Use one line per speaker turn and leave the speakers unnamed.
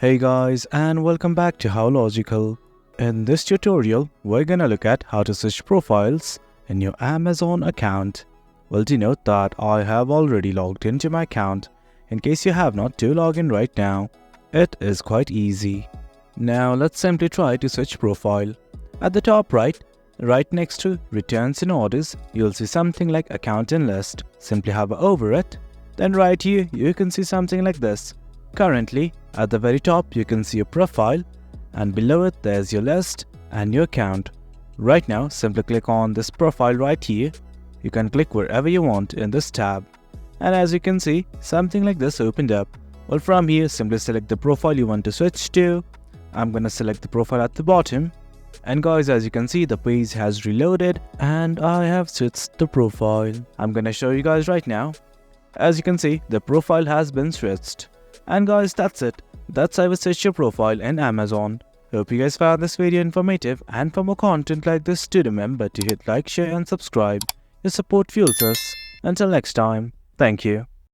Hey guys, and welcome back to How Logical. In this tutorial, we're gonna look at how to switch profiles in your Amazon account. Well, do note that I have already logged into my account. In case you have not, do log in right now. It is quite easy. Now let's simply try to switch profile. At the top right next to returns and orders, you'll see something like account and list. Simply hover over it. Then right here, you can see something like this. Currently, at the very top, you can see your profile, and below it, there's your list and your account. Right now, simply click on this profile right here. You can click wherever you want in this tab. And as you can see, something like this opened up. Well, from here, simply select the profile you want to switch to. I'm gonna select the profile at the bottom. And guys, as you can see, the page has reloaded and I have switched the profile. I'm gonna show you guys right now. As you can see, the profile has been switched. And guys, that's it. That's how you switch your profile in Amazon. Hope you guys found this video informative, and for more content like this, do remember to hit like, share and subscribe. Your support fuels us. Until next time, thank you.